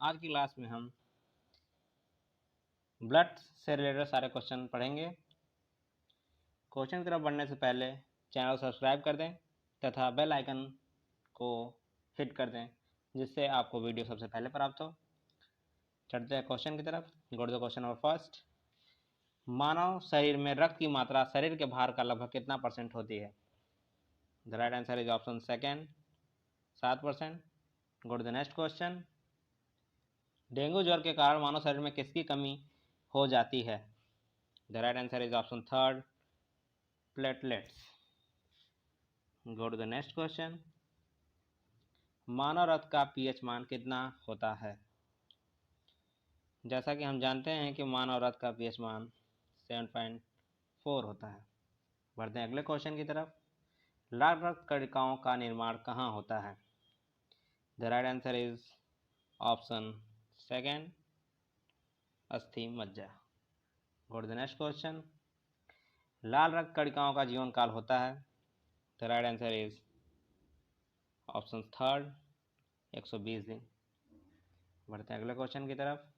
आज की क्लास में हम ब्लड से रिलेटेड सारे क्वेश्चन पढ़ेंगे। क्वेश्चन की तरफ बढ़ने से पहले चैनल को सब्सक्राइब कर दें तथा बेल आइकन को हिट कर दें जिससे आपको वीडियो सबसे पहले प्राप्त हो। चढ़ते हैं क्वेश्चन की तरफ। Go to the question number first. मानव शरीर में रक्त की मात्रा शरीर के भार का लगभग कितना % होती है? The right answer is option second, 7%। Go to the next question. Dengue ज्वर के कारण मानव शरीर में किसकी कमी हो जाती है? The right answer is option third, platelets. Go to the next question. मानव रक्त का पीएच मान कितना होता है? जैसा कि हम जानते हैं कि मानव रक्त का पीएच मान 7.4 होता है। बढ़ते हैं अगले क्वेश्चन की तरफ। लाल रक्त कणिकाओं का निर्माण कहाँ होता है? The right answer is option second, अस्थि मज्जा। Go to the next question. लाल रक्त कणिकाओं का जीवन काल होता है? The right answer is option third, 120 दिन। बढ़ते हैं अगले क्वेश्चन की तरफ।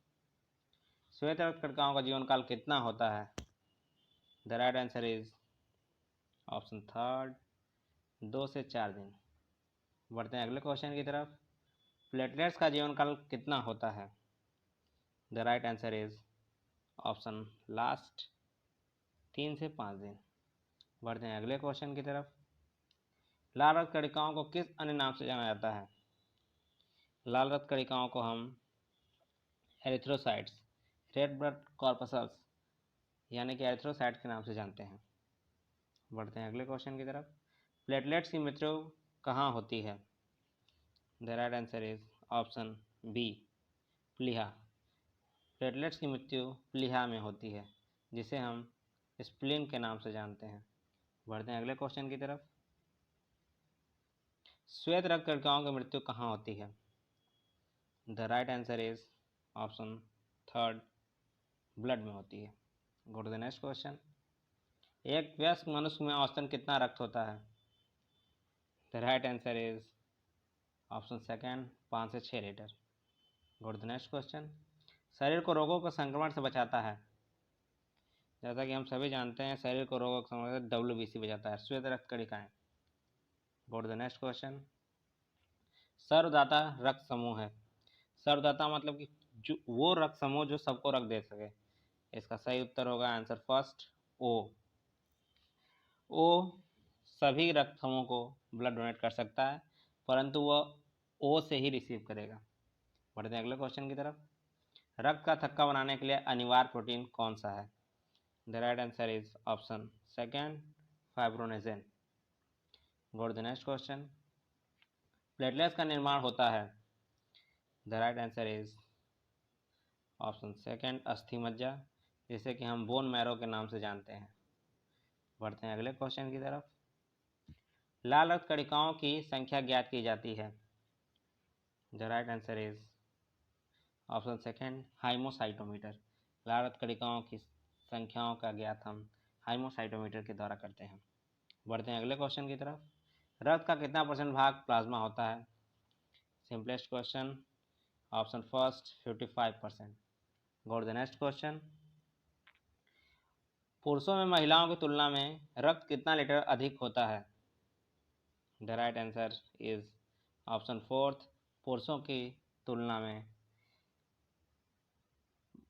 श्वेत रक्त कणिकाओं का जीवन काल कितना होता है? The right answer is option third, 2 से 4 दिन। बढ़ते हैं अगले क्वेश्चन की तरफ। प्लेटलेट्स का जीवन काल कितना होता है? The right answer is option last, 3 से 5 दिन। बढ़ते हैं अगले क्वेश्चन की तरफ। लाल रक्त कणिकाओं को किस अन्य नाम से जाना जाता है? लाल रक्त कणिकाओं को हम एरिथ्रोसाइट्स, रेड ब्लड कॉर्पसल्स यानी कि एरिथ्रोसाइट्स के नाम से जानते हैं। बढ़ते हैं अगले क्वेश्चन की तरफ। प्लेटलेट्स की मृत्यु कहाँ होती है? The right answer is option B, प्लीहा। प्लेटलेट्स की मृत्यु प्लीहा में होती है जिसे हम स्प्लीन के नाम से जानते हैं। बढ़ते हैं अगले क्वेश्चन की तरफ। श्वेत रक्त कणिकाओं की मृत्यु कहाँ होती है? The right answer is option third, blood में होती है। Go to the next question. एक वयस्क मनुष्य में औसतन कितना रक्त होता है? The right answer is option second, 5 से 6 litre. Go to the next question. शरीर को रोगों के संक्रमण से बचाता है? जैसा कि हम सभी जानते हैं शरीर को रोगों के संक्रमण से WBC बचाता है, श्वेत रक्त कणिकाएं। Go to the next question. सर्वदाता रक्त समूह है? सर्वदाता मतलब कि जो वो रक्त समूह जो सबको रक्त दे सके। इसका सही उत्तर होगा आंसर फर्स्ट, ओ। ओ सभी रक्त समूह को ब्लड डोनेट कर सकता है परंतु वह ओ से ही रिसीव करेगा। बढ़ते हैं अगले क्वेश्चन की तरफ। रक्त का थक्का बनाने के लिए अनिवार्य प्रोटीन कौन सा है? The right answer is option second, fibrinogen. Go to the next question. Platelets का निर्माण होता है? The right answer is option second, अस्थि मज्जा, जिसे कि हम बोन मैरो के नाम से जानते हैं। बढ़ते हैं अगले क्वेश्चन की तरफ। लाल रक्त कणिकाओं की संख्या ज्ञात की जाती है? The right answer is option second, haemocytometer. लाल रक्त कणिकाओं की संख्याओं का ज्ञात हम हाइमोसाइटोमीटर के द्वारा करते हैं। बढ़ते हैं अगले क्वेश्चन की तरफ। रक्त का कितना % भाग प्लाज्मा होता है? Simplest question, option first, 55%। Go to the next question. पुरुषों में महिलाओं की तुलना में रक्त कितना लीटर अधिक होता है? The right answer is option fourth, पुरुषों की तुलना में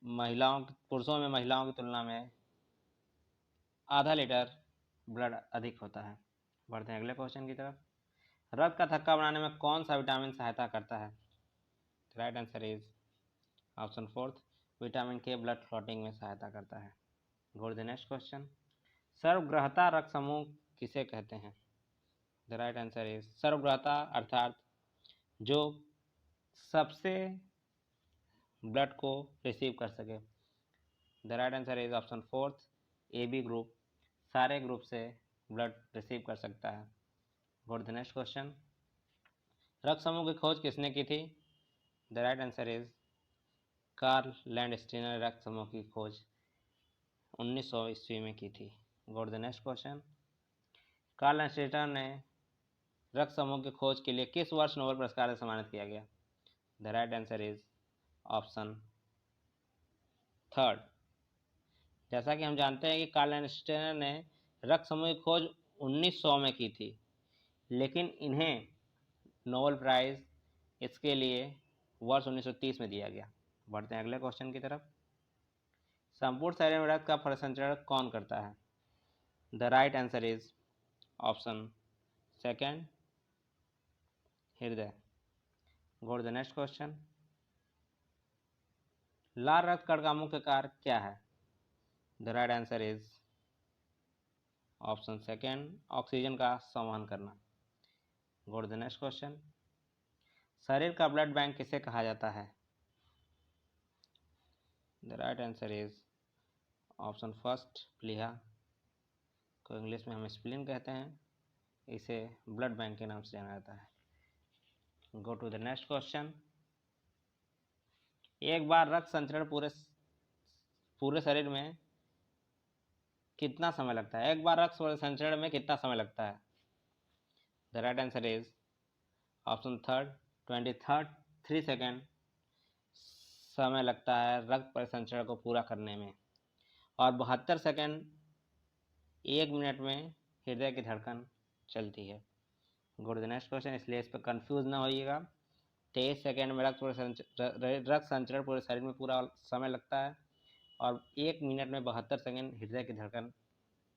पुरुषों में महिलाओं की तुलना में आधा लीटर ब्लड अधिक होता है। बढ़ते हैं अगले क्वेश्चन की तरफ। रक्त का थक्का बनाने में कौन सा विटामिन सहायता करता है? Right answer is option fourth, vitamin K blood clotting में सहायता करता है। Go to the next question. सर्वग्राहता रक्त समूह किसे कहते हैं? द राइट आंसर इज सर्वग्राहता अर्थात जो सबसे ब्लड को रिसीव कर सके। The right answer is option fourth, AB group, सारे ग्रुप से ब्लड रिसीव कर सकता है। Go to the next question. रक्त समूह की खोज किसने की थी? The right answer is Karl Landsteiner ने रक्त समूह की खोज 1900 ईस्वी में की थी। Go to the next question. Karl Landsteiner ने रक्त समूह की खोज के लिए किस वर्ष नोबेल पुरस्कार से सम्मानित किया गया? The right answer is option third. जैसा कि हम जानते हैं कि कार्ल लैंडस्टेनर ने रक्त समूह की खोज 1900 में की थी, लेकिन इन्हें नोबेल प्राइज इसके लिए वर्ष 1930 में दिया गया। बढ़ते हैं अगले क्वेश्चन की तरफ। संपूर्ण शरीर में रक्त का परिसंचरण कौन करता है? The right answer is option second, हृदय। Go to the next question. लाल रक्त कण का मुख्य कार्य क्या है? The right answer is option second, oxygen का संवहन करना। Go to the next question. शरीर का ब्लड बैंक किसे कहा जाता है? The right answer is option first, प्लीहा, को इंग्लिश में हम स्प्लीन कहते हैं। इसे ब्लड बैंक के नाम से जाना जाता है। Go to the next question. एक बार रक्त संचरण पूरे शरीर में कितना समय लगता है? एक बार रक्त संचरण में कितना समय लगता है? The right answer is option third, 3 second समय लगता है रक्त परिसंचरण को पूरा करने में, और 72 सेकेंड 1 मिनट में हृदय की धड़कन चलती है। Go to the next question, इसलिए इस पर कंफ्यूज ना होइएगा। 23 सेकेंड में रक्त संचरण पूरे शरीर में पूरा समय लगता है, और 1 मिनट में 72 सेकेंड हृदय की धड़कन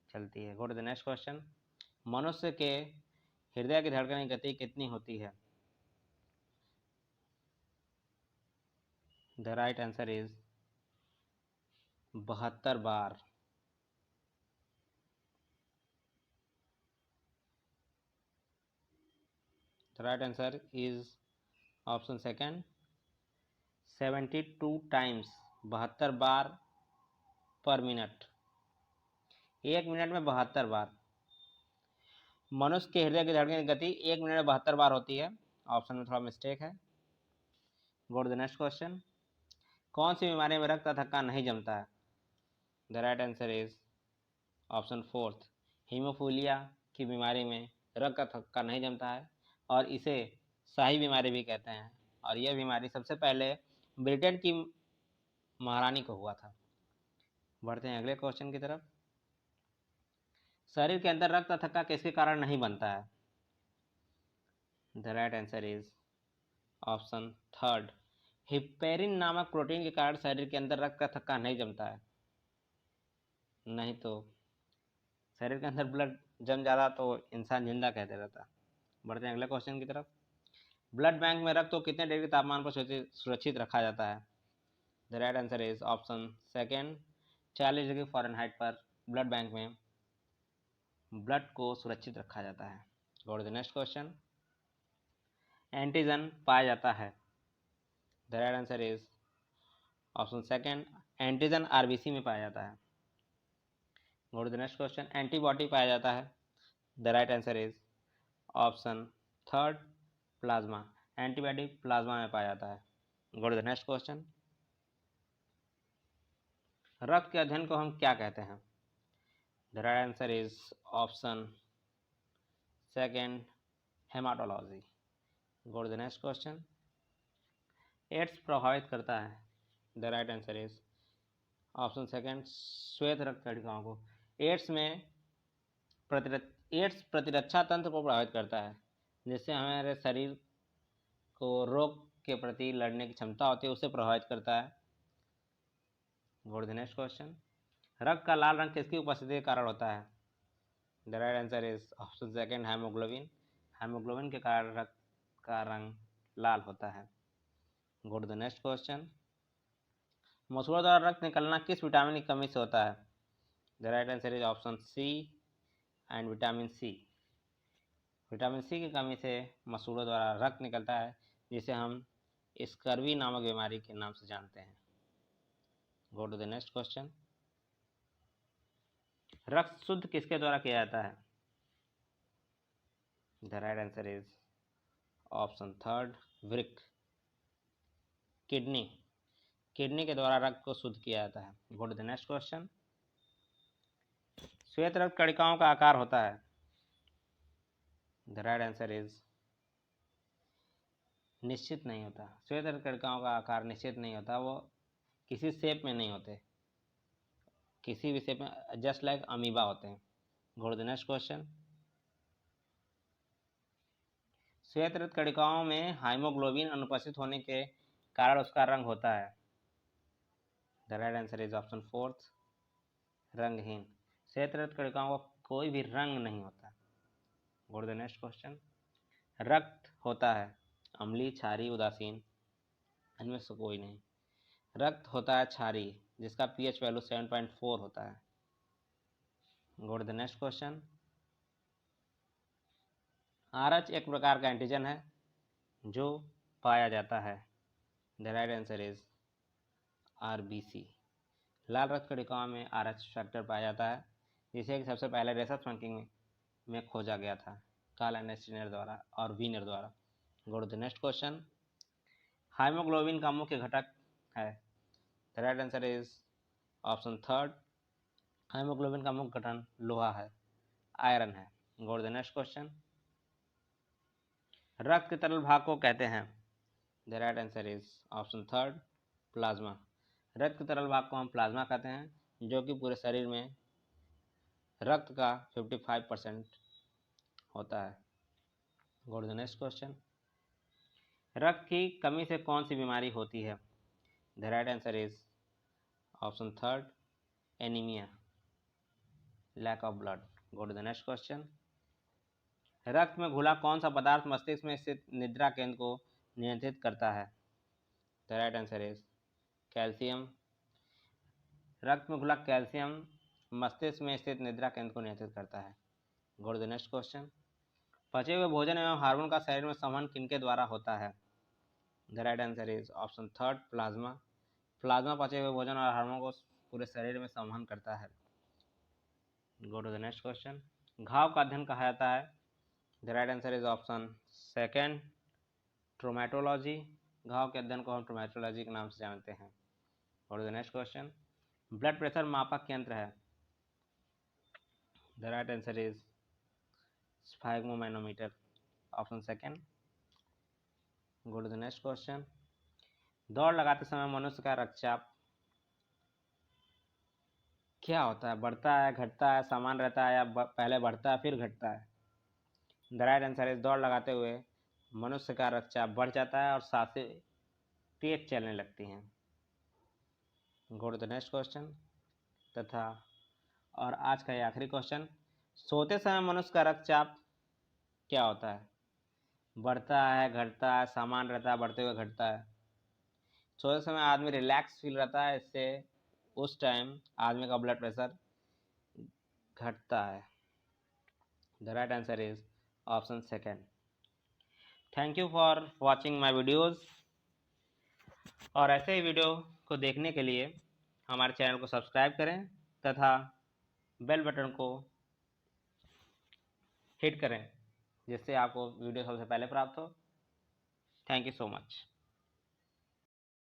चलती है। Go to the next question. मनुष्य के हृदय की धड़कन की गति कितनी होती है? The right answer is 72 bar. The right answer is option second, 72 times, 72 बार पर मिनट। 1 मिनट में 72 बार। मनुष्य के हृदय की धड़कन की गति 1 मिनट में 72 बार होती है। ऑप्शन में थोड़ा मिस्टेक है। Go to the next question. कौन सी बीमारी में रक्त का थक्का नहीं जमता है? The right answer is option fourth, haemophilia की बीमारी में रक्त का थक्का नहीं जमता है, और इसे शाही बीमारी भी कहते हैं, और यह बीमारी सबसे पहले ब्रिटेन की महारानी को हुआ था। बढ़ते हैं अगले क्वेश्चन की तरफ। शरीर के अंदर रक्त का थक्का किसके कारण नहीं बनता है? The right answer is option third, heparin नामक प्रोटीन के कारण शरीर के अंदर रक्त का थक्का नहीं जमता है। नहीं तो शरीर के अंदर ब्लड जम जाता तो इंसान जिंदा कहते रहता। बढ़ते हैं अगले क्वेश्चन की तरफ। ब्लड बैंक में रक्त को कितने डिग्री तापमान पर सुरक्षित रखा जाता है? The right answer is option second, 40 degree Fahrenheit पर ब्लड बैंक में ब्लड को सुरक्षित रखा जाता है। Go to the next question. Antigen पाया जाता है? The right answer is option second, antigen RBC में पाया जाता है। Go to the next question. Antibody पाया जाता है? The right answer is option third, plasma, antibody plasma में पाया जाता है। Go to the next question. रक्त के अध्ययन को हम क्या कहते हैं? The right answer is option second, haematology. Go to the next question. AIDS प्रभावित करता है? The right answer is option second, श्वेत रक्त कणिकाओं को। एड्स प्रतिरक्षा तंत्र को प्रभावित करता है, जिससे हमारे शरीर को रोग के प्रति लड़ने की क्षमता होती है, उसे प्रभावित करता है। Go to the next question. रक्त का लाल रंग किसकी उपस्थिति के कारण होता है? The right answer is option second, haemoglobin. Haemoglobin के कारण रक्त का रंग लाल होता है। Go to the next question. मसूड़ों द्वारा रक्त निकलना किस विटामिन की कमी से होता है? The right answer is option C and vitamin C. Vitamin C की कमी से मसूड़ों द्वारा रक्त निकलता है, जिसे हम स्कर्वी नामक बीमारी के नाम से जानते हैं। Go to the next question. रक्त शुद्ध किसके द्वारा किया जाता है? The right answer is option third, वृक्क, किडनी। किडनी के द्वारा रक्त को शुद्ध किया जाता है। Go to the next question. श्वेत रक्त कणिकाओं का आकार होता है? द राइट आंसर इज निश्चित नहीं होता। श्वेत रक्त कणिकाओं का आकार निश्चित नहीं होता, वो किसी शेप में नहीं होते, किसी भी शेप में, जस्ट लाइक अमीबा होते हैं। Go to the next question. श्वेत रक्त कणिकाओं में हाइमोग्लोबिन अनुपस्थित होने के कारण उसका रंग होता है। The right answer is option 4, रंगहीन। श्वेत रक्त कणिकाओं का कोई भी रंग नहीं होता। Go to the next question. रक्त होता है अम्लीय, क्षारीय, उदासीन, इनमें से कोई नहीं। रक्त होता है क्षारीय, जिसका पीएच वैल्यू 7.4 होता है। Go to the next question. Rh एक प्रकार का एंटीजन है जो पाया जाता है। The right answer is RBC. लाल रक्त कणिकाओं में आरएच फैक्टर पाया जाता है, जिसे सबसे पहले रेसस फंकिंग में खोजा गया था, कार्ल एंड स्टीनर द्वारा और वीनर द्वारा। Go to the next question. Haemoglobin का मुख्य घटक है। The right answer is option 3, haemoglobin का मुख्य गठन लोहा है, आयरन है। Go to the next question. रक्त के तरल भाग को कहते हैं। The right answer is option 3, plasma. रक्त के तरल भाग को हम प्लाज्मा कहते हैं, जो कि पूरे शरीर में रक्त का 55% होता है। Go to the next question. रक्त की कमी से कौन सी बीमारी होती है? The right answer is option 3, anaemia, lack of blood. Go to the next question. रक्त में घुला कौन सा पदार्थ मस्तिष्क में स्थित निद्रा केंद्र को नियंत्रित करता है? The right answer is calcium. रक्त में घुला कैल्शियम मस्तिष्क में स्थित निद्रा केंद्र को नियंत्रित करता है। Go to the next question. पचे हुए भोजन एवं हार्मोन का शरीर में संवहन किनके द्वारा होता है? The right answer is option 3, plasma. Plasma पचे हुए भोजन और हार्मोन को पूरे शरीर में संवहन करता है। Go to the next question. घाव का अध्ययन कहा जाता है। The right answer is option 2, traumatology. घाव के अध्ययन को हम ट्रोमेटोलॉजी के नाम से जानते हैं। Go to the next question. Blood pressure मापक यंत्र है। The right answer is sphygmomanometer, option 2। Go to the next question. दौड़ लगाते समय मनुष्य का रक्तचाप क्या होता है? बढ़ता है, घटता है, समान रहता है, या पहले बढ़ता है फिर घटता है? द राइट आंसर इज दौड़ लगाते हुए मनुष्य का रक्तचाप बढ़ जाता है और सांसें तेज चलने लगती हैं। Go to the next question. तथा और आज का ये आखिरी क्वेश्चन। सोते समय मनुष्य का रक्तचाप क्या होता है? बढ़ता है, घटता है, समान रहता है, बढ़ते हुए घटता है? सोते समय आदमी रिलैक्स फील रहता है, इससे उस टाइम आदमी का ब्लड प्रेशर घटता है। The right answer is option 2। Thank you for watching my videos. और ऐसे ही वीडियो को देखने के लिए हमारे चैनल को सब्सक्राइब करें तथा बेल बटन को हिट करें, जिससे आपको वीडियो सबसे पहले प्राप्त हो। Thank you so much.